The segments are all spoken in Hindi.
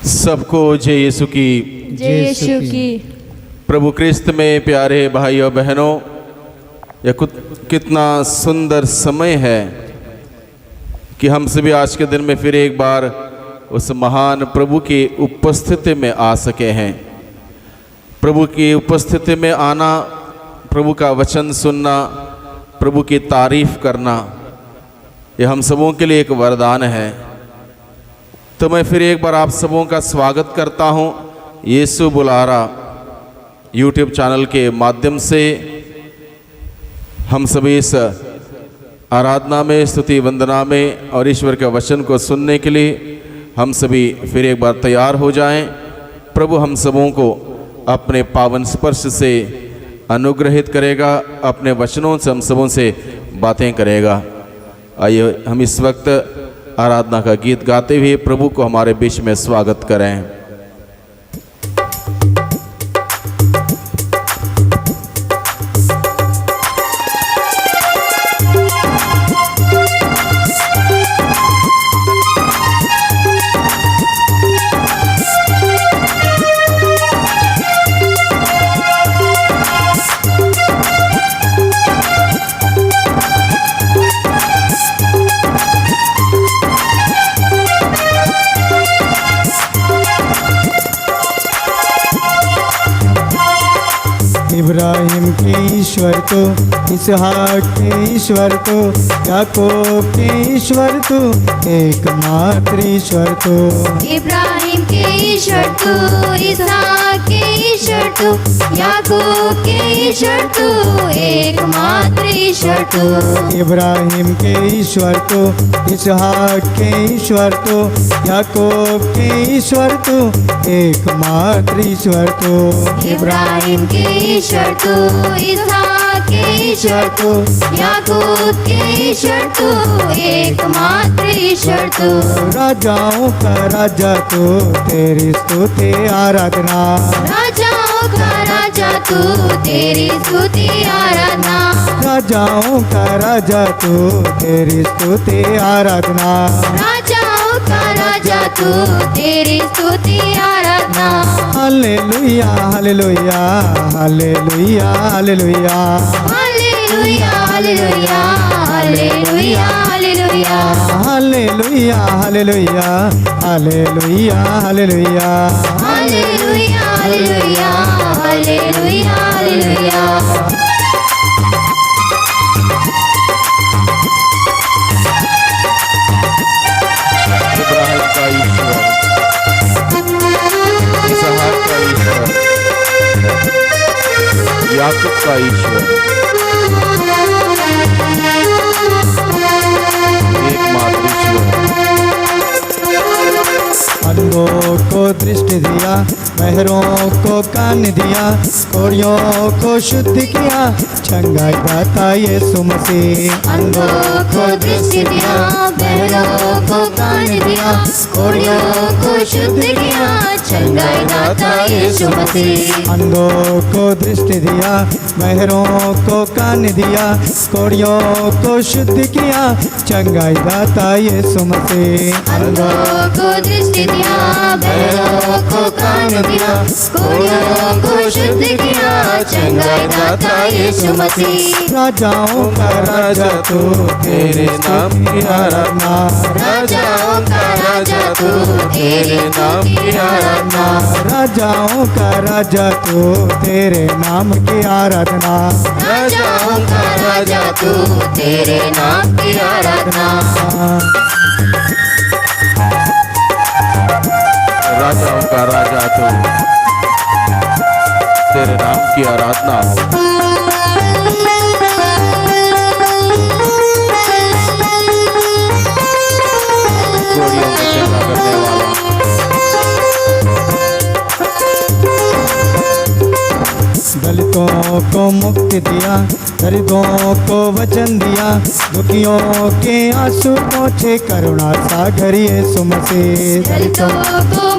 सबको जय यीशु की। जय यीशु की। प्रभु क्रिस्त में प्यारे भाई और बहनों, यह कितना सुंदर समय है कि हम सभी आज के दिन में फिर एक बार उस महान प्रभु की उपस्थिति में आ सके हैं। प्रभु की उपस्थिति में आना, प्रभु का वचन सुनना, प्रभु की तारीफ करना, यह हम सबों के लिए एक वरदान है। तो मैं फिर एक बार आप सबों का स्वागत करता हूं यीशु बुला रहा यूट्यूब चैनल के माध्यम से। हम सभी इस आराधना में, स्तुति वंदना में और ईश्वर के वचन को सुनने के लिए हम सभी फिर एक बार तैयार हो जाएं। प्रभु हम सबों को अपने पावन स्पर्श से अनुग्रहित करेगा, अपने वचनों से हम सबों से बातें करेगा। आइए हम इस वक्त आराधना का गीत गाते हुए प्रभु को हमारे बीच में स्वागत करें। इब्राहिम के ईश्वर तो, इसहाक के ईश्वर तो, याकूब के ईश्वर तो, एकमात्र ईश्वर तो। इब्राहिम के ईश्वर तू, इसहाक के ईश्वर तू, याकूब के ईश्वर तू, एकमात्र ईश्वर तू। इब्राहिम के ईश्वर तो, इसहाक के ईश्वर तो, याकूब के ईश्वर तो, एकमात्र ईश्वर तो। इब्राहिम के ईश्वर तू, इसहाक के ईश्वर तू, याकूब के ईश्वर तू, एकमात्र ईश्वर तू। राजाओं का राजा तू, तेरी स्तुति आराधना। राजाओं का राजा तू, तेरी स्तुति आराधना। राजाओं का राजा तू, तेरी स्तुति आराधना। राजाओं का राजा तू, तेरी स्तुति आराधना। Hallelujah hallelujah hallelujah hallelujah hallelujah hallelujah hallelujah hallelujah hallelujah hallelujah hallelujah hallelujah hallelujah hallelujah hallelujah hallelujah. इब्राहिम का ईश्वर, इसहाक का ईश्वर, याकूब का ईश्वर, एकमात्र ईश्वर। अंधों को दृष्टि दिया, बहरों को कान दिया, कोड़ियों को शुद्ध किया, चंगाई दाता यीशु मसीह। अंधों को दृष्टि दिया, बहरों को कान दिया, कोड़ियों को शुद्ध किया, चंगाई दाता यीशु मसीह। अंधों को दृष्टि दिया, बहरों को कान दिया, कोड़ियों को शुद्ध किया, चंगाई दाता यीशु मसीह। अंधों को दृष्टि दिया, बहरों को कान दिया, कोड़ियों को शुद्ध किया, चंगाई दाता यीशु मसीह। राजाओं का राजा तू, तेरे नाम की आराधना। राजाओं का राजा तू, तेरे नाम की आराधना। राजाओं का राजा तू, तेरे नाम की आराधना। राजाओं का राजा तू, तेरे नाम की आराधना। राजाओं का राजा तू, तेरे नाम की आराधना हो। कोड़ियों को चंगा करने वाला, दलितों को मुक्ति दिया, दरिद्रों को वचन दिया, दुखियों के आंसू पोंछे, करुणा सागर यीशु मसीह। दलितों को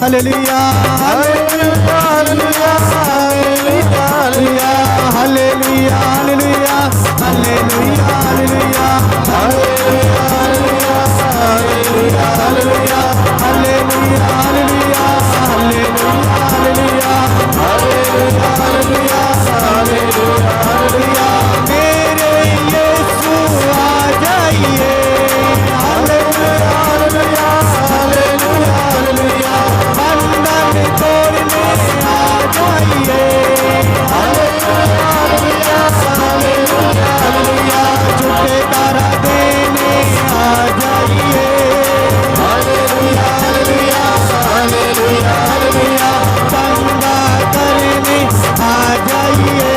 hallelujah hallelujah hallelujah hallelujah hallelujah hallelujah hallelujah hallelujah hallelujah hallelujah hallelujah hallelujah hallelujah hallelujah मेरे यीशु आ जाइए हालेलुया हालेलुया हालेलुया हालेलुया बंधन तोड़ने आ जाइए हालेलुया हालेलुया हालेलुया हालेलुया छुटकारा देने आ जाइए हालेलुया हालेलुया हालेलुया हालेलुया चंगा करने आ जाइए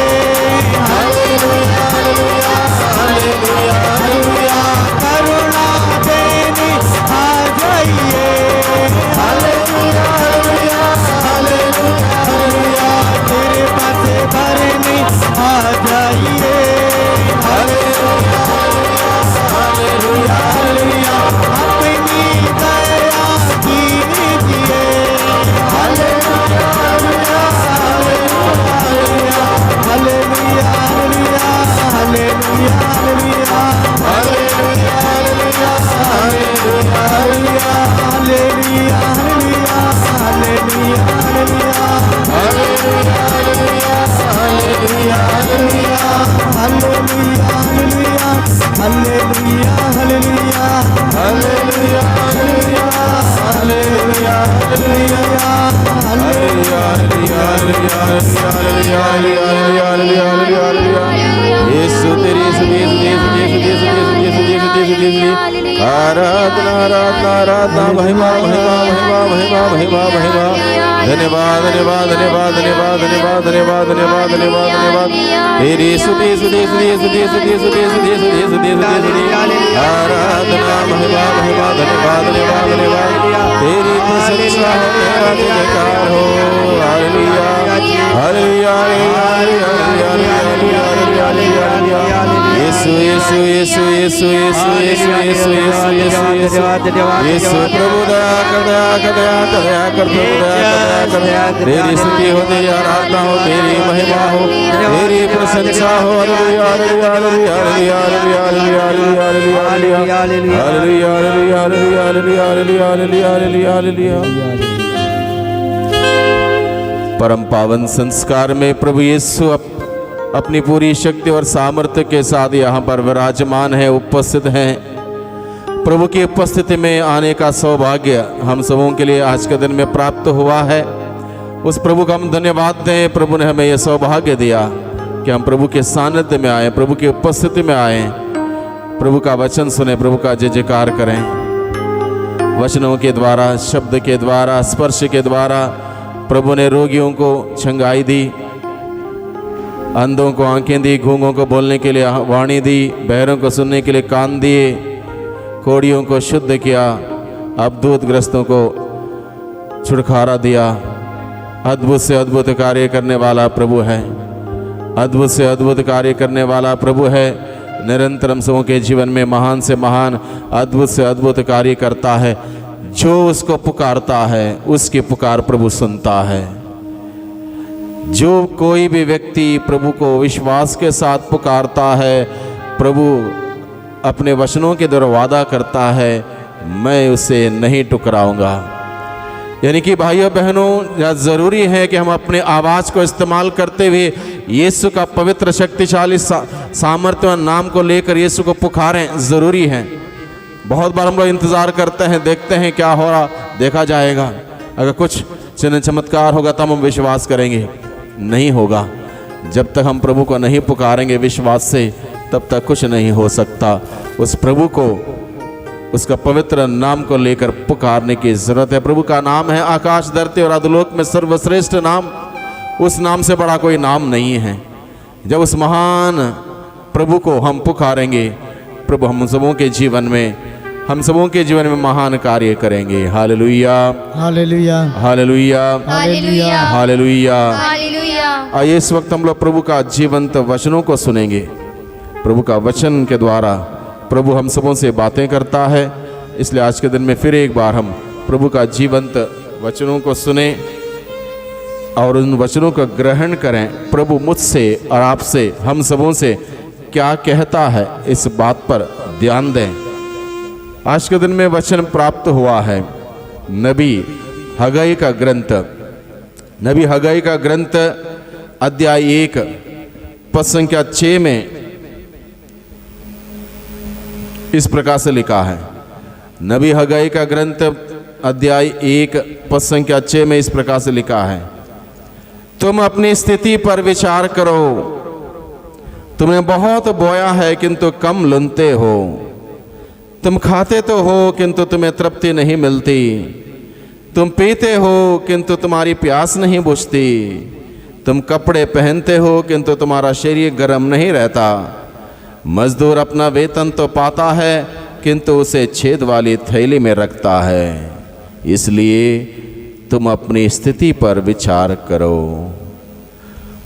हालेलुया हालेलुया हालेलुया हालेलुया करुणा देने आ जाइए हालेलुया हालेलुया हालेलुया हालेलुया तेरे पास भरने आ जाइए हालेलुया हालेलुया हालेलुया अपनी दया कीजिए hallelujah hallelujah hallelujah hallelujah hallelujah hallelujah hallelujah hallelujah hallelujah hallelujah आराधना आराधना आराधना महिमा महिमा महिमा महिमा महिमा महिमा धन्यवाद धन्यवाद धन्यवाद धन्यवाद धन्यवाद धन्यवाद धन्यवाद धन्यवाद धन्यवाद तेरी स्तुति स्तुति स्तुति स्तुति स्तुति स्तुति स्तुति स्तुति स्तुति स्तुति आराधना महिमा महिमा धन्यवाद धन्यवाद धन्यवाद तेरी प्रशंसा हो तेरा जयकार हो हालेलुया हालेलुया हालेलुया यीशु यीशु यीशु यीशु यीशु यीशु यीशु यीशु यीशु यीशु यीशु प्रभु दया कर दया कर दया कर दया कर प्रभु दया कर दया कर तेरी स्तुति हो तेरी आराधना हो तेरी महिमा हो तेरी प्रशंसा हो hallelujah hallelujah hallelujah hallelujah hallelujah hallelujah hallelujah hallelujah hallelujah hallelujah hallelujah hallelujah परम पावन संस्कार में प्रभु यीशु अपनी पूरी शक्ति और सामर्थ्य के साथ यहाँ पर विराजमान है, उपस्थित हैं। प्रभु की उपस्थिति में आने का सौभाग्य हम सबों के लिए आज के दिन में प्राप्त हुआ है। उस प्रभु का हम धन्यवाद दें। प्रभु ने हमें यह सौभाग्य दिया कि हम प्रभु के सानिध्य में आए, प्रभु की उपस्थिति में आए, प्रभु का वचन सुने, प्रभु का जय जयकार करें। वचनों के द्वारा, शब्द के द्वारा, स्पर्श के द्वारा प्रभु ने रोगियों को चंगाई दी, अंधों को आंखें दी, गूंगों को बोलने के लिए वाणी दी, बहरों को सुनने के लिए कान दिए, कोढ़ियों को शुद्ध किया, अद्भुत ग्रस्तों को छुटकारा दिया। अद्भुत से अद्भुत कार्य करने वाला प्रभु है, अद्भुत से अद्भुत कार्य करने वाला प्रभु है। निरंतर हम सबों के जीवन में महान से महान, अद्भुत से अद्भुत कार्य करता है। जो उसको पुकारता है उसकी पुकार प्रभु सुनता है। जो कोई भी व्यक्ति प्रभु को विश्वास के साथ पुकारता है, प्रभु अपने वचनों के द्वारा वादा करता है, मैं उसे नहीं ठुकराऊंगा। यानी कि भाइयों बहनों, यह ज़रूरी है कि हम अपने आवाज़ को इस्तेमाल करते हुए यीशु का पवित्र शक्तिशाली सामर्थ्य नाम को लेकर यीशु को पुकारें। ज़रूरी है। बहुत बार हम लोग इंतज़ार करते हैं, देखते हैं क्या हो रहा, देखा जाएगा। अगर कुछ चिन्ह चमत्कार होगा तब हम विश्वास करेंगे, नहीं होगा। जब तक हम प्रभु को नहीं पुकारेंगे विश्वास से, तब तक कुछ नहीं हो सकता। उस प्रभु को, उसका पवित्र नाम को लेकर पुकारने की ज़रूरत है। प्रभु का नाम है आकाश धरती और अधोलोक में सर्वश्रेष्ठ नाम। उस नाम से बड़ा कोई नाम नहीं है। जब उस महान प्रभु को हम पुकारेंगे, प्रभु हम सबों के जीवन में महान कार्य करेंगे। Hallelujah hallelujah hallelujah hallelujah hallelujah. Hallelujah. आइए इस वक्त हम लोग प्रभु का जीवंत वचनों को सुनेंगे। प्रभु का वचन के द्वारा प्रभु हम सबों से बातें करता है। इसलिए आज के दिन में फिर एक बार हम प्रभु का जीवंत वचनों को सुने और उन वचनों का ग्रहण करें। प्रभु मुझसे और आपसे, हम सबों से क्या कहता है, इस बात पर ध्यान दें। आज के दिन में वचन प्राप्त हुआ है नबी हगई का ग्रंथ, नबी हगई का ग्रंथ अध्याय 1 पद संख्या 6 में इस प्रकार से लिखा है। नबी हगई का ग्रंथ अध्याय 1 पद संख्या 6 में इस प्रकार से लिखा है, तुम अपनी स्थिति पर विचार करो, तुमने बहुत बोया है किंतु कम लुनते हो, तुम खाते तो हो किंतु तुम्हें तृप्ति नहीं मिलती, तुम पीते हो किंतु तुम्हारी प्यास नहीं बुझती, तुम कपड़े पहनते हो किंतु तुम्हारा शरीर गर्म नहीं रहता। मजदूर अपना वेतन तो पाता है किंतु उसे छेद वाली थैली में रखता है, इसलिए तुम अपनी स्थिति पर विचार करो।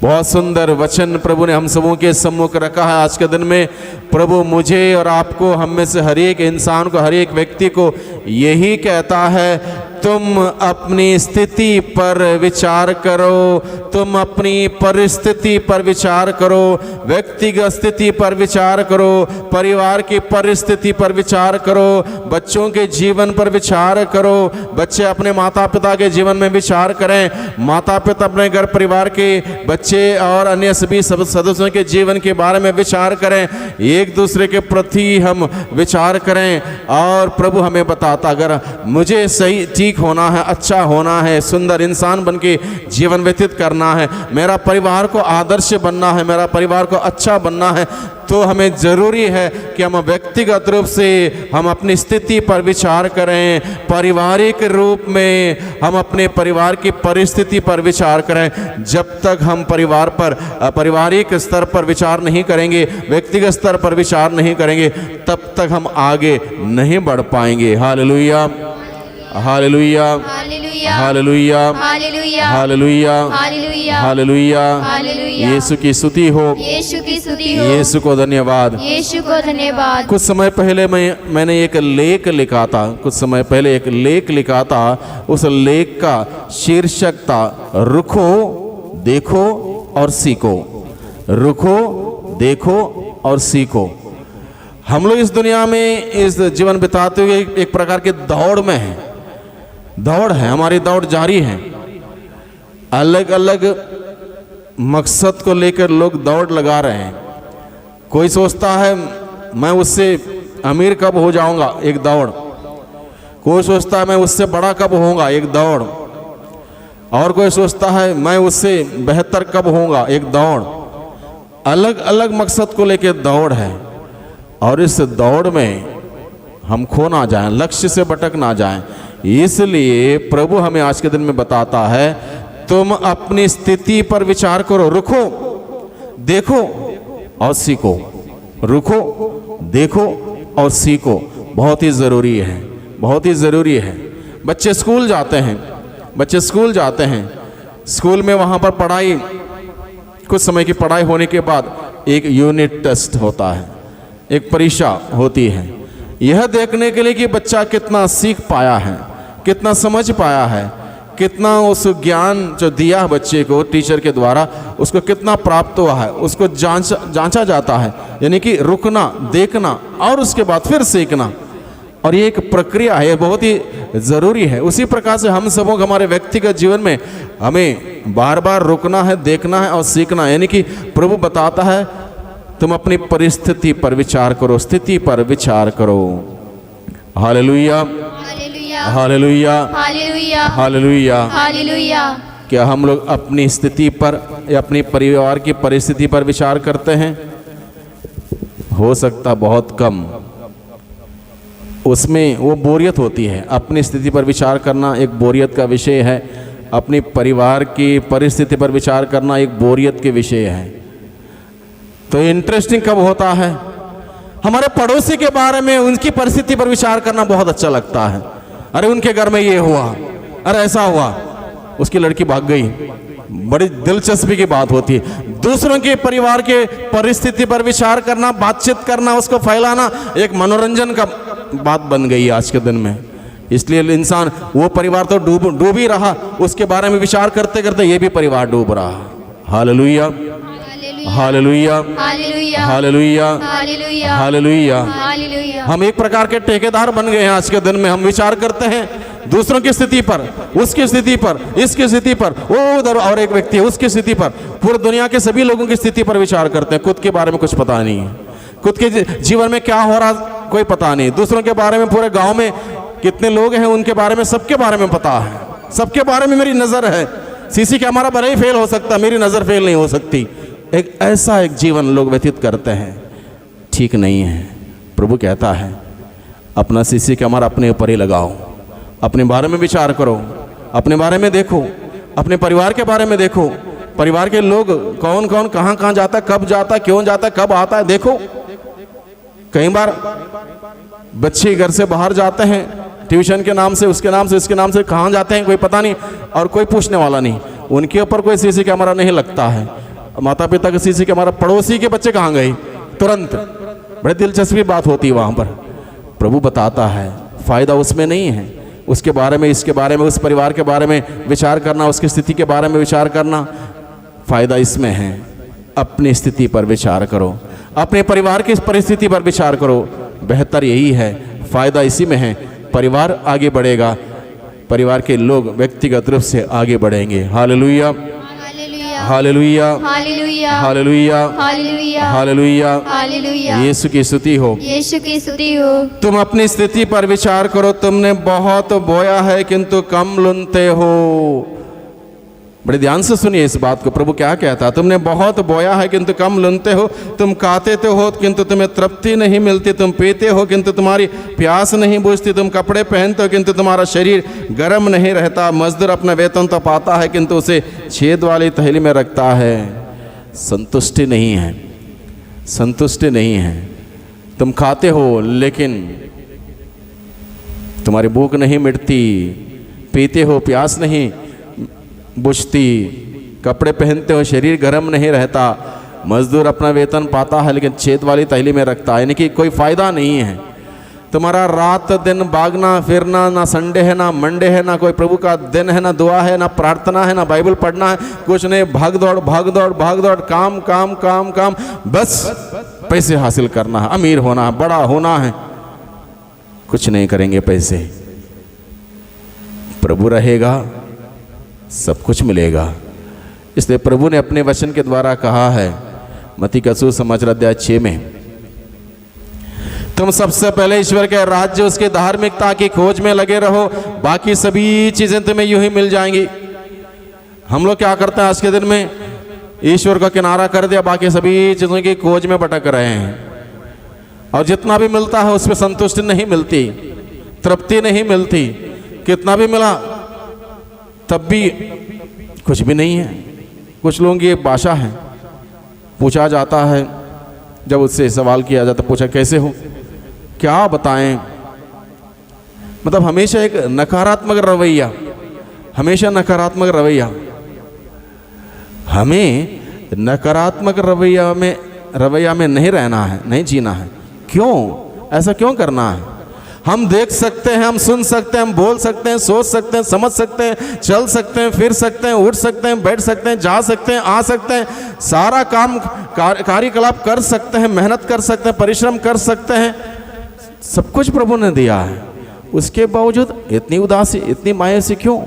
बहुत सुंदर वचन प्रभु ने हम सबों के सम्मुख रखा है। आज के दिन में प्रभु मुझे और आपको, हम में से हर एक इंसान को, हर एक व्यक्ति को यही कहता है, तुम अपनी स्थिति पर विचार करो, तुम अपनी परिस्थिति पर विचार करो, व्यक्तिगत स्थिति पर विचार करो, परिवार की परिस्थिति पर विचार करो, बच्चों के जीवन पर विचार करो। बच्चे अपने माता पिता के जीवन में विचार करें, माता पिता अपने घर परिवार के बच्चे और अन्य सभी सदस्यों के जीवन के बारे में विचार करें, एक दूसरे के प्रति हम विचार करें। और प्रभु हमें बताता, अगर मुझे सही ठीक होना है, अच्छा होना है, सुंदर इंसान बन के जीवन व्यतीत करना है, मेरा परिवार को आदर्श बनना है, मेरा परिवार को अच्छा बनना है, तो हमें ज़रूरी है कि हम व्यक्तिगत रूप से हम अपनी स्थिति पर विचार करें, पारिवारिक रूप में हम अपने परिवार की परिस्थिति पर विचार करें। जब तक हम परिवार पर, पारिवारिक स्तर पर विचार नहीं करेंगे, व्यक्तिगत स्तर पर विचार नहीं करेंगे, तब तक हम आगे नहीं बढ़ पाएंगे। Hallelujah, hallelujah, hallelujah, hallelujah, hallelujah, hallelujah, hallelujah, hallelujah. Hallelujah. यीशु की स्तुति हो, यीशु की स्तुति हो, यीशु को धन्यवाद। यीशु को धन्यवाद। कुछ समय पहले मैंने एक लेख लिखा था, कुछ समय पहले एक लेख लिखा था। उस लेख का शीर्षक था, रुको, देखो और सीखो। रुको, देखो और सीखो। हम लोग इस दुनिया में, इस जीवन बिताते हुए एक प्रकार के दौड़ में हैं, दौड़ है, हमारी दौड़ जारी है। अलग अलग मकसद को लेकर लोग दौड़ लगा रहे हैं। कोई सोचता है मैं उससे अमीर कब हो जाऊंगा, एक दौड़। कोई सोचता है मैं उससे बड़ा कब होऊंगा, एक दौड़। और कोई सोचता है मैं उससे बेहतर कब होऊंगा, एक दौड़। अलग अलग मकसद को लेकर दौड़ है, और इस दौड़ में हम खो ना जाएं, लक्ष्य से भटक ना जाएं। इसलिए प्रभु हमें आज के दिन में बताता है, तुम अपनी स्थिति पर विचार करो, रुको, देखो और सीखो। रुको, देखो और सीखो। बहुत ही ज़रूरी है, बहुत ही ज़रूरी है। बच्चे स्कूल जाते हैं, बच्चे स्कूल जाते हैं, स्कूल में वहाँ पर पढ़ाई, कुछ समय की पढ़ाई होने के बाद एक यूनिट टेस्ट होता है, एक परीक्षा होती है, यह देखने के लिए कि बच्चा कितना सीख पाया है, कितना समझ पाया है, कितना उस ज्ञान जो दिया है बच्चे को टीचर के द्वारा, उसको कितना प्राप्त हुआ है, उसको जांचा जाता है। यानी कि रुकना, देखना और उसके बाद फिर सीखना। और ये एक प्रक्रिया है, बहुत ही ज़रूरी है। उसी प्रकार से हम सबों हमारे व्यक्तिगत जीवन में हमें बार बार रुकना है, देखना है और सीखना है। यानी कि प्रभु बताता है, तुम अपनी परिस्थिति पर विचार करो, स्थिति पर विचार करो। Hallelujah, hallelujah, hallelujah, hallelujah, hallelujah. Hallelujah. क्या हम लोग अपनी स्थिति पर या अपनी परिवार की परिस्थिति पर विचार करते हैं? हो सकता बहुत कम, उसमें वो बोरियत होती है। अपनी स्थिति पर विचार करना एक बोरियत का विषय है, अपनी परिवार की परिस्थिति पर विचार करना एक बोरियत के विषय है। तो इंटरेस्टिंग कब होता है? हमारे पड़ोसी के बारे में, उनकी परिस्थिति पर विचार करना बहुत अच्छा लगता है। अरे उनके घर में ये हुआ, अरे ऐसा हुआ, उसकी लड़की भाग गई, बड़ी दिलचस्पी की बात होती है। दूसरों के परिवार के परिस्थिति पर विचार करना, बातचीत करना, उसको फैलाना एक मनोरंजन का बात बन गई आज के दिन में। इसलिए इंसान, वो परिवार तो डूब ही रहा, उसके बारे में विचार करते करते ये भी परिवार डूब रहा। Hallelujah, hallelujah, hallelujah, hallelujah, hallelujah, hallelujah. Hallelujah. हम एक प्रकार के ठेकेदार बन गए हैं आज के दिन में। हम विचार करते हैं दूसरों की स्थिति पर, उसकी स्थिति पर, इसकी स्थिति पर, वो उधर और एक व्यक्ति है उसकी स्थिति पर, पूरी दुनिया के सभी लोगों की स्थिति पर विचार करते हैं। खुद के बारे में कुछ पता नहीं है, खुद के जीवन में क्या हो रहा कोई पता नहीं। दूसरों के बारे में, पूरे गांव में कितने लोग हैं उनके बारे में, सबके बारे में पता है, सबके बारे में मेरी नज़र है। सीसी कैमरा भले ही फेल हो सकता, मेरी नज़र फेल नहीं हो सकती। ऐसा एक जीवन लोग व्यतीत करते हैं, ठीक नहीं है। प्रभु कहता है अपना सीसी कैमरा अपने ऊपर ही लगाओ, अपने बारे में विचार करो, अपने बारे में देखो, अपने परिवार के बारे में देखो, परिवार के लोग कौन कौन कहाँ कहाँ जाता, कब जाता, क्यों जाता, कब आता है, देखो। कई बार बच्चे घर से बाहर जाते हैं, ट्यूशन के नाम से, उसके नाम से, इसके नाम से, कहाँ जाते हैं कोई पता नहीं, और कोई पूछने वाला नहीं। उनके ऊपर कोई सीसी कैमरा नहीं लगता है। माता पिता का सीसी कैमरा, पड़ोसी के बच्चे कहाँ गए, तुरंत। बड़ी दिलचस्पी बात होती है वहाँ पर। प्रभु बताता है फ़ायदा उसमें नहीं है, उसके बारे में, इसके बारे में, उस परिवार के बारे में विचार करना, उसकी स्थिति के बारे में विचार करना। फ़ायदा इसमें है, अपनी स्थिति पर विचार करो, अपने परिवार की परिस्थिति पर विचार करो। बेहतर यही है, फ़ायदा इसी में है। परिवार आगे बढ़ेगा, परिवार के लोग व्यक्तिगत रूप से आगे बढ़ेंगे। Hallelujah, hallelujah, hallelujah, hallelujah, hallelujah, hallelujah. Hallelujah. यीशु की स्तुति हो, यीशु की स्तुति हो। तुम अपनी स्थिति पर विचार करो। तुमने बहुत बोया है किंतु कम लुनते हो। बड़े ध्यान से सुनिए इस बात को। प्रभु क्या कहता है, तुमने बहुत बोया है किंतु कम लुनते हो। तुम खाते तो हो किंतु तुम्हें तृप्ति नहीं मिलती। तुम पीते हो किंतु तुम्हारी प्यास नहीं बुझती। तुम कपड़े पहनते हो किंतु तुम्हारा शरीर गर्म नहीं रहता। मजदूर अपना वेतन तो पाता है किंतु उसे छेद वाली थैली में रखता है। संतुष्टि नहीं है, संतुष्टि नहीं है। तुम खाते हो लेकिन तुम्हारी भूख नहीं मिटती। पीते हो, प्यास नहीं बुझती। कपड़े पहनते हो, शरीर गर्म नहीं रहता। मजदूर अपना वेतन पाता है लेकिन छेद वाली थैली में रखता है, यानी कि कोई फ़ायदा नहीं है। तुम्हारा रात दिन भागना फिरना, ना संडे है ना मंडे है, ना कोई प्रभु का दिन है, ना दुआ है, ना प्रार्थना है, ना बाइबल पढ़ना है, कुछ नहीं। भाग दौड़ भाग दौड़ भाग दौड़, काम काम काम काम, बस पैसे हासिल करना है, अमीर होना है, बड़ा होना है। कुछ नहीं करेंगे पैसे। प्रभु रहेगा, सब कुछ मिलेगा। इसलिए प्रभु ने अपने वचन के द्वारा कहा है, मत्ती का सुसमाचार अध्याय 6 में, तुम सबसे पहले ईश्वर के राज्य, उसकी धार्मिकता की खोज में लगे रहो, बाकी सभी चीजें तुम्हें यूं ही मिल जाएंगी। हम लोग क्या करते हैं आज के दिन में, ईश्वर का किनारा कर दिया, बाकी सभी चीजों की खोज में भटक रहे हैं। और जितना भी मिलता है उसमें संतुष्टि नहीं मिलती, तृप्ति नहीं मिलती। कितना भी मिला तब भी कुछ भी नहीं है। कुछ लोगों की एक भाषा है, पूछा जाता है, जब उससे सवाल किया जाता, पूछा कैसे हो, क्या बताएं। मतलब हमेशा एक नकारात्मक रवैया, हमेशा नकारात्मक रवैया। हमें नकारात्मक रवैया में नहीं रहना है, नहीं जीना है। क्यों ऐसा क्यों करना है? हम देख सकते हैं, हम सुन सकते हैं, हम बोल सकते हैं, सोच सकते हैं, समझ सकते हैं, चल सकते हैं, फिर सकते हैं, उठ सकते हैं, बैठ सकते हैं, जा सकते हैं, आ सकते हैं, सारा काम कार्यकलाप कर सकते हैं, मेहनत कर सकते हैं, परिश्रम कर सकते हैं। सब कुछ प्रभु ने दिया है, उसके बावजूद इतनी उदासी, इतनी मायूसी क्यों?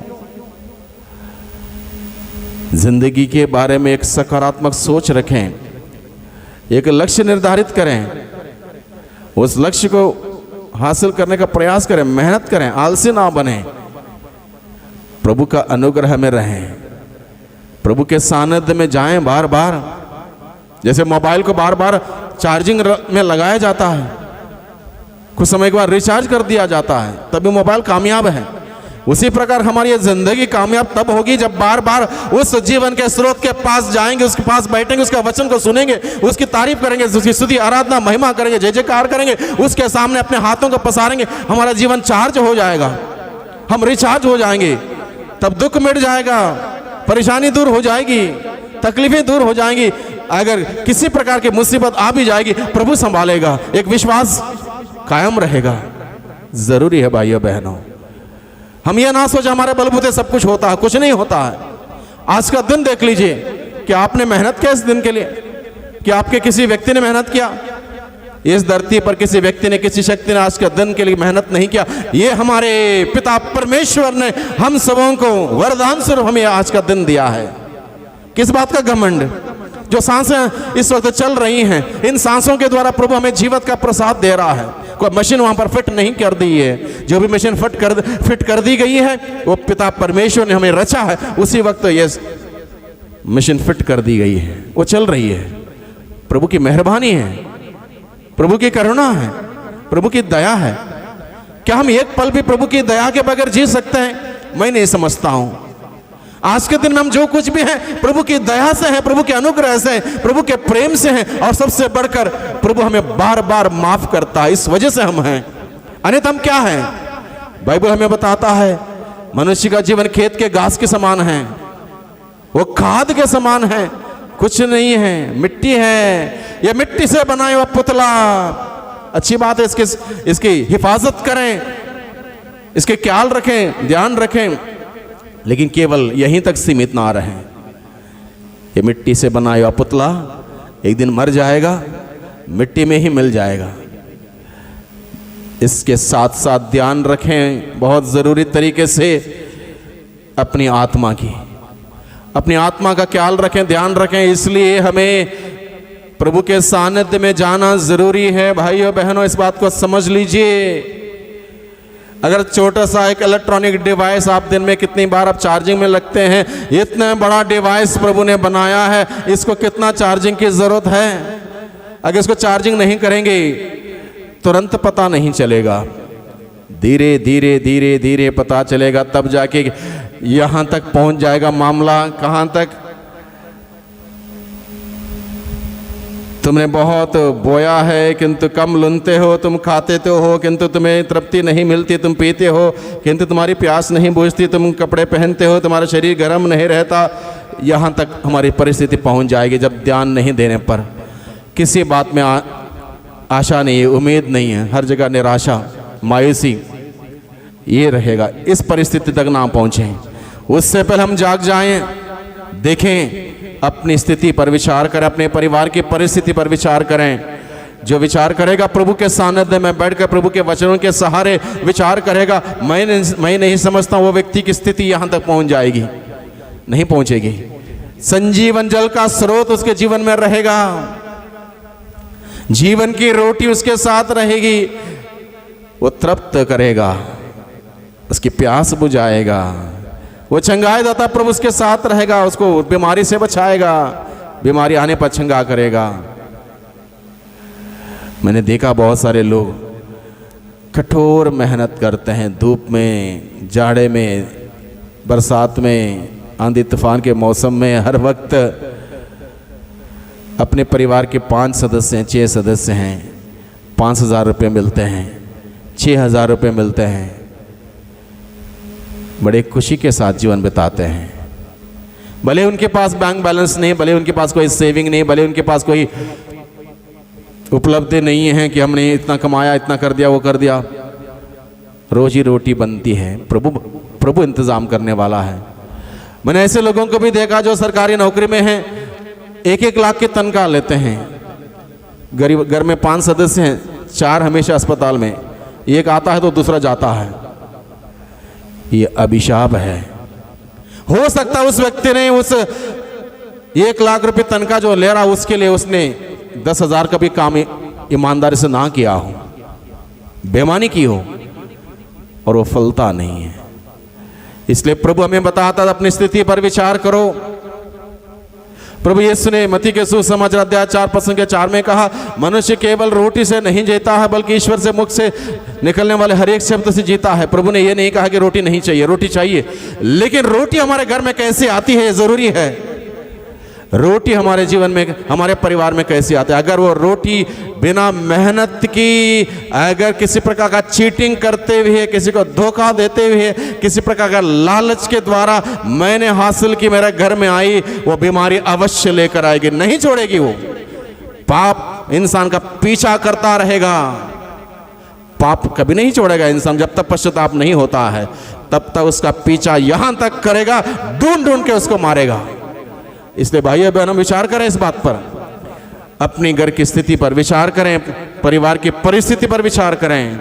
जिंदगी के बारे में एक सकारात्मक सोच रखें, एक लक्ष्य निर्धारित करें, उस लक्ष्य को हासिल करने का प्रयास करें, मेहनत करें, आलसी ना बने। प्रभु का अनुग्रह में रहें, प्रभु के सानिध्य में जाएं बार बार। जैसे मोबाइल को बार बार चार्जिंग में लगाया जाता है, कुछ समय के बाद रिचार्ज कर दिया जाता है, तभी मोबाइल कामयाब है। उसी प्रकार हमारी जिंदगी कामयाब तब होगी जब बार बार उस जीवन के स्रोत के पास जाएंगे, उसके पास बैठेंगे, उसका वचन को सुनेंगे, उसकी तारीफ करेंगे, उसकी स्तुति आराधना महिमा करेंगे, जय जयकार करेंगे, उसके सामने अपने हाथों को पसारेंगे। हमारा जीवन चार्ज हो जाएगा, हम रिचार्ज हो जाएंगे, तब दुख मिट जाएगा, परेशानी दूर हो जाएगी, तकलीफें दूर हो जाएंगी। अगर किसी प्रकार की मुसीबत आ भी जाएगी, प्रभु संभालेगा, एक विश्वास कायम रहेगा। जरूरी है भाइयों बहनों, हम ये ना सोचे हमारे बलबूते सब कुछ होता है, कुछ नहीं होता है। आज का दिन देख लीजिए कि आपने मेहनत किया इस दिन के लिए, कि आपके किसी व्यक्ति ने मेहनत किया इस धरती पर, किसी व्यक्ति ने, किसी शक्ति ने आज के दिन के लिए मेहनत नहीं किया। ये हमारे पिता परमेश्वर ने हम सबों को वरदान स्वरूप हमें आज का दिन दिया है। किस बात का घमंड? जो सांसें इस वक्त चल रही हैं, इन सांसों के द्वारा प्रभु हमें जीवन का प्रसाद दे रहा है। कोई मशीन वहां पर फिट नहीं कर दी है, जो भी मशीन फिट कर दी गई है वो पिता परमेश्वर ने हमें रचा है, उसी वक्त ये मशीन फिट कर दी गई है, वो चल रही है। प्रभु की मेहरबानी है, प्रभु की करुणा है, प्रभु की दया है। क्या हम एक पल भी प्रभु की दया के बगैर जी सकते हैं? मैं नहीं समझता हूं। आज के दिन में हम जो कुछ भी हैं प्रभु की दया से हैं, प्रभु के अनुग्रह से हैं, प्रभु के प्रेम से हैं, और सबसे बढ़कर प्रभु हमें बार बार माफ करता है, इस वजह से हम हैं। अन्यथा हम क्या हैं? बाइबल हमें बताता है मनुष्य का जीवन खेत के घास के समान है, वो खाद के समान है, कुछ नहीं है, मिट्टी है। ये मिट्टी से बनाया हुआ पुतला, अच्छी बात है, इसकी हिफाजत करें, इसके ख्याल रखें, ध्यान रखें, लेकिन केवल यहीं तक सीमित ना रहें। ये मिट्टी से बनाया हुआ पुतला एक दिन मर जाएगा, मिट्टी में ही मिल जाएगा। इसके साथ साथ ध्यान रखें बहुत ज़रूरी तरीके से अपनी आत्मा की, अपनी आत्मा का ख्याल रखें, ध्यान रखें। इसलिए हमें प्रभु के सानिध्य में जाना ज़रूरी है। भाइयों बहनों, इस बात को समझ लीजिए। अगर छोटा सा एक इलेक्ट्रॉनिक डिवाइस आप दिन में कितनी बार आप चार्जिंग में लगते हैं, इतना बड़ा डिवाइस प्रभु ने बनाया है, इसको कितना चार्जिंग की ज़रूरत है? अगर इसको चार्जिंग नहीं करेंगे तुरंत पता नहीं चलेगा, धीरे धीरे धीरे धीरे पता चलेगा, तब जाके यहाँ तक पहुँच जाएगा मामला। कहाँ तक? तुमने बहुत बोया है किंतु कम लुनते हो, तुम खाते तो हो किंतु तुम्हें तृप्ति नहीं मिलती, तुम पीते हो किंतु तुम्हारी प्यास नहीं बुझती, तुम कपड़े पहनते हो तुम्हारा शरीर गर्म नहीं रहता। यहाँ तक हमारी परिस्थिति पहुँच जाएगी जब ध्यान नहीं देने पर, किसी बात में आशा नहीं है, उम्मीद नहीं है, हर जगह निराशा, मायूसी, ये रहेगा। इस परिस्थिति तक ना पहुँचें, उससे पहले हम जाग जाएं, देखें, अपनी स्थिति पर विचार करें, अपने परिवार की परिस्थिति पर विचार करें। जो विचार करेगा प्रभु के सानिध्य में बैठकर प्रभु के वचनों के सहारे विचार करेगा, मैं नहीं समझता वो व्यक्ति की स्थिति यहाँ तक पहुँच जाएगी, नहीं पहुँचेगी। संजीवन जल का स्रोत उसके जीवन में रहेगा, जीवन की रोटी उसके साथ रहेगी, वो तृप्त करेगा, उसकी प्यास बुझाएगा, वो चंगाई दाता प्रभु उसके साथ रहेगा, उसको बीमारी से बचाएगा, बीमारी आने पर चंगा करेगा। मैंने देखा बहुत सारे लोग कठोर मेहनत करते हैं, धूप में, जाड़े में, बरसात में, आंधी तूफान के मौसम में, हर वक्त अपने परिवार के 5 सदस्य हैं, 6 सदस्य हैं, 5,000 रुपये मिलते हैं, 6,000 रुपये मिलते हैं, बड़े खुशी के साथ जीवन बिताते हैं। भले उनके पास बैंक बैलेंस नहीं, भले उनके पास कोई सेविंग नहीं, भले उनके पास कोई उपलब्धि नहीं है कि हमने इतना कमाया, इतना कर दिया, वो कर दिया, रोजी रोटी बनती है, प्रभु इंतज़ाम करने वाला है। मैंने ऐसे लोगों को भी देखा जो सरकारी नौकरी में हैं, 1-1 लाख की तनख्वाह लेते हैं, गरीब घर में 5 सदस्य हैं, 4 हमेशा अस्पताल में, एक आता है तो दूसरा जाता है। ये अभिशाप है। हो सकता है उस व्यक्ति ने उस 1 लाख रुपए तनख्वाह जो ले रहा उसके लिए उसने 10,000 का भी काम ईमानदारी से ना किया हो, बेईमानी की हो, और वो फलता नहीं है। इसलिए प्रभु हमें बताता है अपनी स्थिति पर विचार करो। प्रभु यीशु ने मत्ती के सुसमाचार अध्याय 4:4 में कहा, मनुष्य केवल रोटी से नहीं जीता है बल्कि ईश्वर से मुख से निकलने वाले हर एक शब्द से जीता है। प्रभु ने यह नहीं कहा कि रोटी नहीं चाहिए, रोटी चाहिए, लेकिन रोटी हमारे घर में कैसे आती है ये जरूरी है। रोटी हमारे जीवन में, हमारे परिवार में कैसे आती है? अगर वो रोटी बिना मेहनत की, अगर किसी प्रकार का चीटिंग करते हुए, किसी को धोखा देते हुए, किसी प्रकार का लालच के द्वारा मैंने हासिल की, मेरे घर में आई, वो बीमारी अवश्य लेकर आएगी, नहीं छोड़ेगी। वो पाप इंसान का पीछा करता रहेगा, पाप कभी नहीं छोड़ेगा इंसान जब तक पश्चाताप नहीं होता है। तब तक उसका पीछा यहां तक करेगा, ढूंढ ढूंढ के उसको मारेगा। इसलिए भाइयों बहनों, विचार करें इस बात पर, अपनी घर की स्थिति पर विचार करें, परिवार की परिस्थिति पर विचार करें।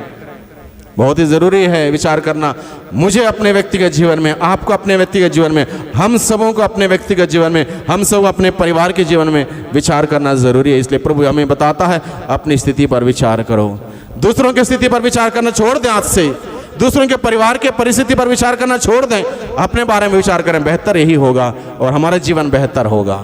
बहुत ही जरूरी है विचार करना। मुझे अपने व्यक्तिगत जीवन में, आपको अपने व्यक्तिगत जीवन में, हम सबों को अपने व्यक्तिगत जीवन में, हम सब अपने परिवार के जीवन में विचार करना जरूरी है। इसलिए प्रभु हमें बताता है अपनी स्थिति पर विचार करो। दूसरों की स्थिति पर विचार करना छोड़ दें आज से, दूसरों के परिवार के परिस्थिति पर विचार करना छोड़ दें, अपने बारे में विचार करें। बेहतर यही होगा और हमारा जीवन बेहतर होगा।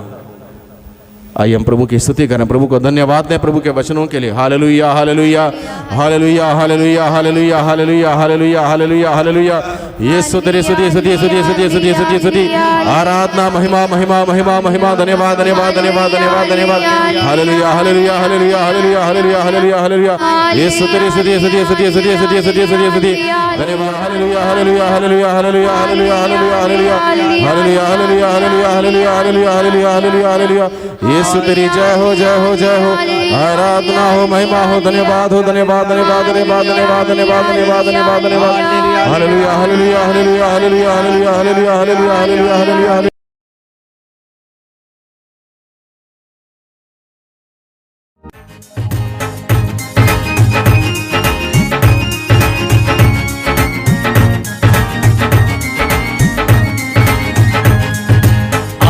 आइए हम प्रभु की स्तुति करें, प्रभु को धन्यवाद दें प्रभु के वचनों के लिए। Hallelujah hallelujah hallelujah hallelujah hallelujah hallelujah hallelujah hallelujah hallelujah. ये स्तुति स्तुति स्तुति स्तुति स्तुति स्तुति स्तुति स्तुति, आराधना, महिमा महिमा महिमा महिमा, धन्यवाद धन्यवाद धन्यवाद धन्यवाद धन्यवाद। Hallelujah hallelujah hallelujah hallelujah hallelujah hallelujah hallelujah. ये स्तुति स्तुति स्तुति स्तुति स्तुति स्तुति स्तुति स्तुति स्तुति, धन्यवाद। Hallelujah hallelujah hallelujah hallelujah hallelujah hallelujah hallelujah hallelujah hallelujah hallelujah hallelujah hallelujah hallelujah hallelujah hallelujah. यीशु तेरी जय हो जय हो जय हो, आराधना हो, महिमा हो, धन्यवाद हो, धन्यवाद धन्यवाद धन्यवाद धन्यवाद धन्यवाद धन्यवाद धन्यवाद धन्यवाद। Hallelujah hallelujah hallelujah hallelujah hallelujah hallelujah hallelujah hallelujah hallelujah.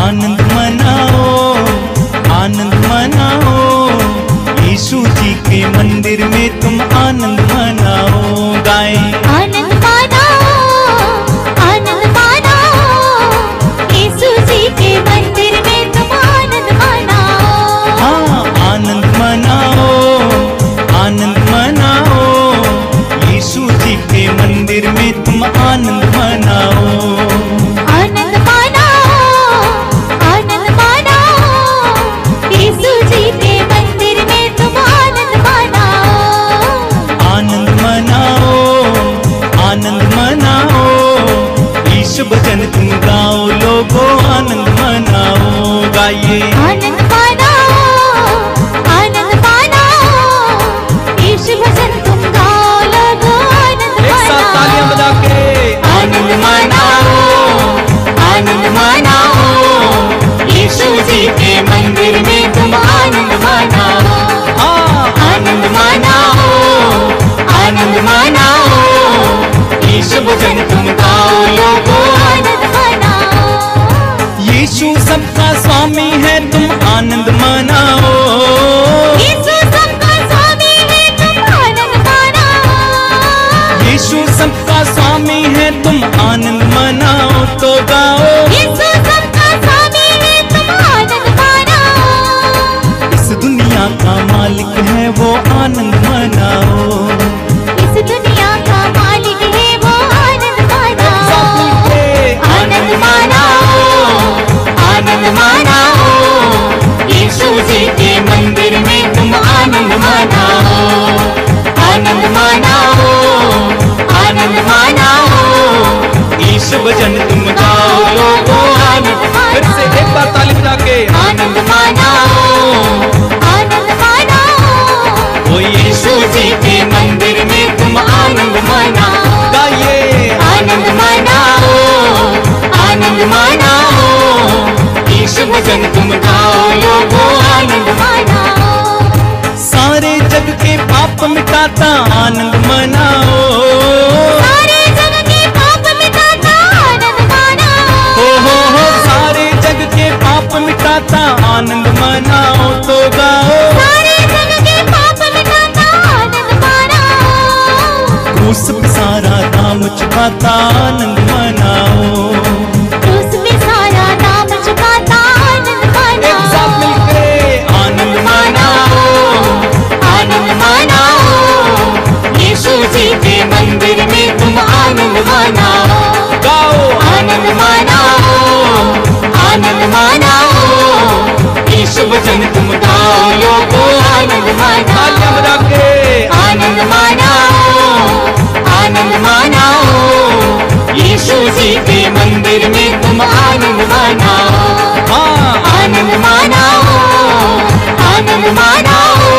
आनंद मनाओ, आनंद मनाओ, यीशु जी के मंदिर में तुम आनंद मनाओ। गाए आनंद मनाओ, आनंद मनाओ, यीशु जी के मंदिर में तुम आनंद मनाओ। हाँ, आनंद मनाओ, आनंद मनाओ, यीशु जी के मंदिर में तुम आनंद मनाओ। आनंद मनाओ, आनंद मनाओ, यीशु जी के मंदिर में तुम आनंद मनाओ। आनंद मनाओ, आनंद मनाओ, यीशु भजन तुम गाओ लोगो, आनंद मनाओ। गाइए आनंद मनाओ, आनंद मनाओ, यीशु भजन तुम गाओ लोगो, आनंद एक साथ तालियां बजा के आनंद मनाओ, आनंद मनाओ, यीशु जी के मंदिर में तुम आनंद मनाओ। हाँ, आनंद मनाओ, आनंद मनाओ, यीशु भजन तुम गाओ लोगो, आनंद मनाओ। यीशु सबका स्वामी है, तुम आनंद मनाओ। यीशु सबका स्वामी है, तुम आनंद मनाओ। यीशु सबका स्वामी है, तुम आनंद मनाओ। तो गाओ यीशु सबका स्वामी है, तुम आनंद मनाओ। इस दुनिया का मालिक है वो, आनंद मनाओ। इस दुनिया का मालिक है वो, आनंद साथ मनाओ। मिलके आनंद मनाओ, आनंद मनाओ, यीशु जी के मंदिर में तुम आनंद मनाओ। आनंद मनाओ, आनंद मनाओ, यीशु भजन तुम गाओ लोगो, आनंद फिर से एक बार ताली बजा के आनंद मनाओ, आनंद मनाओ, ओ यीशु जी के मंदिर में तुम आनंद मनाओ। गाइए आनंद मनाओ, आनंद मनाओ, यीशु भजन तुम गाओ लोगो, आनंद मनाओ। सारे जग के पाप मिटाता आनंद मनाओ। सारे जग के पाप मिटाता आनंद मनाओ। हो सारे जग के पाप मिटाता आनंद मनाओ। तो गाओ सारे जग के पाप मिटाता आनंद मनाओ। क्रूस पे सारा दाम चुकाता आनंद मनाओ। क्रूस पे सारा नाम चुकाता आनंद एक साथ मनाओ। मिलके आनंद मनाओ, आनंद मनाओ, यीशु जी के मंदिर में तुम आनंद मनाओ। गाओ आनंद मनाओ, आनंद मनाओ, यीशु भजन तुम गाओ लोगो, आनंद तालियां मनाओ। बजा के आनंद मनाओ, आनंद मनाओ, यीशु जी के मंदिर में तुम आनंद मनाओ। हाँ आनंद मनाओ, आनंद मनाओ,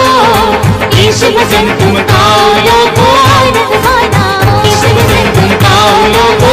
यीशु भजन तुम गाओ लोगो, आनंद मनाओ। यीशु भजन तुम गाओ लोगो,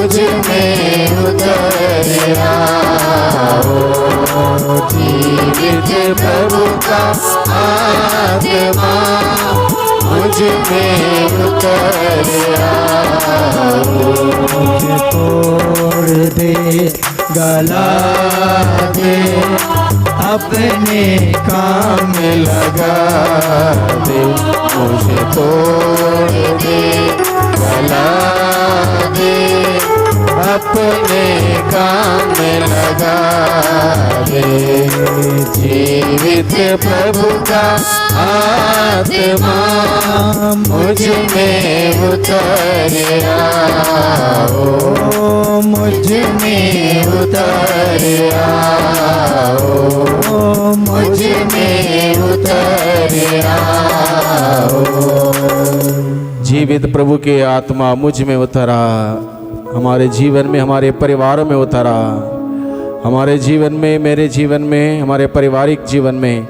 मुझ में उतर आओ। जीवित प्रभु का आत्मा मुझ में उतर आओ। मुझे तोड़ दे, गला दे, अपने काम लगा दे। मुझे तोड़ दे, गला दे, अपने काम लगा दे। जीवित प्रभु का आत्मा मुझ में उतर आओ। मुझ में उतर आओ। मुझ में उतर आओ। जीवित प्रभु के आत्मा मुझ में उतरा, हमारे जीवन में, हमारे परिवारों में उतरा, हमारे जीवन में, मेरे जीवन में, हमारे पारिवारिक जीवन में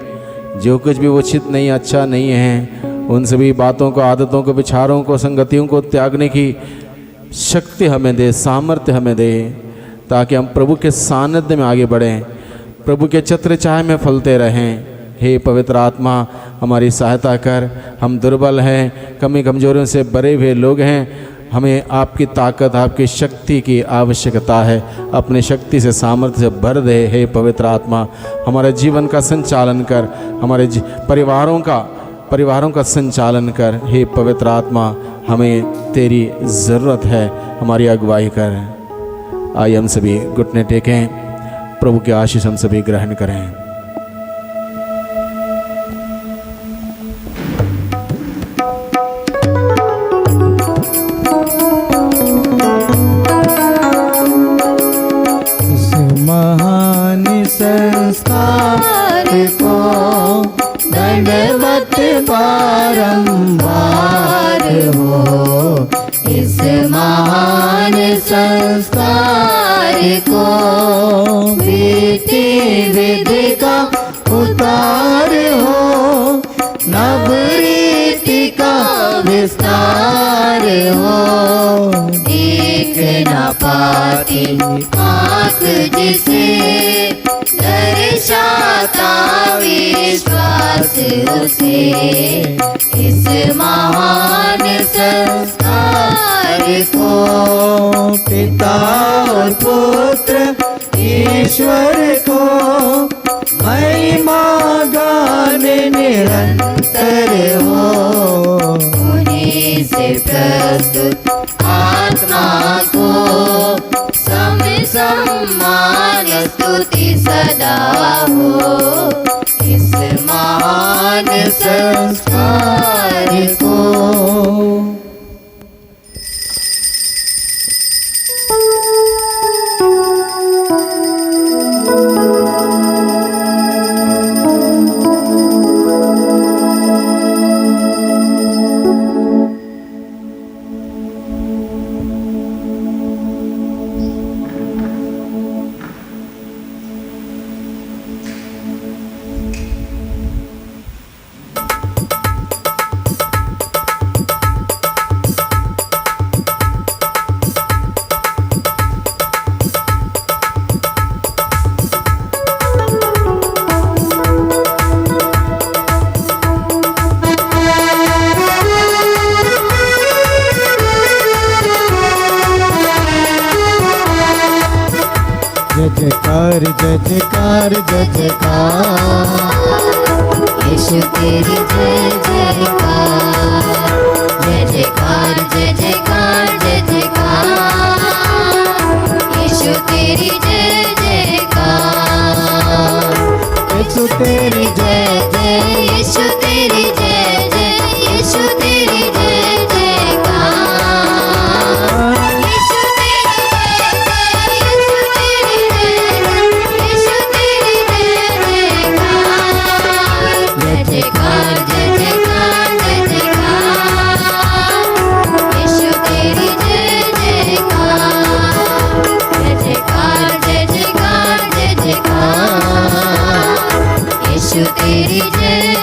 जो कुछ भी उचित नहीं, अच्छा नहीं है, उन सभी बातों को, आदतों को, विचारों को, संगतियों को त्यागने की शक्ति हमें दे, सामर्थ्य हमें दे, ताकि हम प्रभु के सानिध्य में आगे बढ़ें, प्रभु के छत्र छाया में फलते रहें। हे पवित्र आत्मा, हमारी सहायता कर। हम दुर्बल हैं, कमी कमजोरियों से भरे हुए लोग हैं। हमें आपकी ताकत, आपकी शक्ति की आवश्यकता है। अपनी शक्ति से, सामर्थ्य से भर दे। हे पवित्र आत्मा, हमारे जीवन का संचालन कर, हमारे परिवारों का संचालन कर। हे पवित्र आत्मा, हमें तेरी ज़रूरत है, हमारी अगुवाई कर। आइए हम सभी घुटने टेकें, प्रभु की आशीष हम सभी ग्रहण करें। महान संस्कार को दंडवत बारंबार हो। इस महान संस्कार को रीति विधि का उतार हो। नव रीति का विस्तार हो। देख न पाती आँख जिसे दर्शाता विश्वास उसे। इस महान संस्कार को पिता और पुत्र ईश्वर को महिमा गाने निरंतर हो। उन्हीं से प्रस्तुत आत्मा को सम्मान स्तुति सदा हो। इस महान संस्कार को जयकार जयकार जयकार। यीशु तेरी जय जयकार। जय जयकार जय जयकार जय जयकार। यीशु तेरी जय जयकार। यीशु तेरी जय जय। यीशु तेरी जय जय। यीशु तेरी जय जयकार। यीशु तेरी जय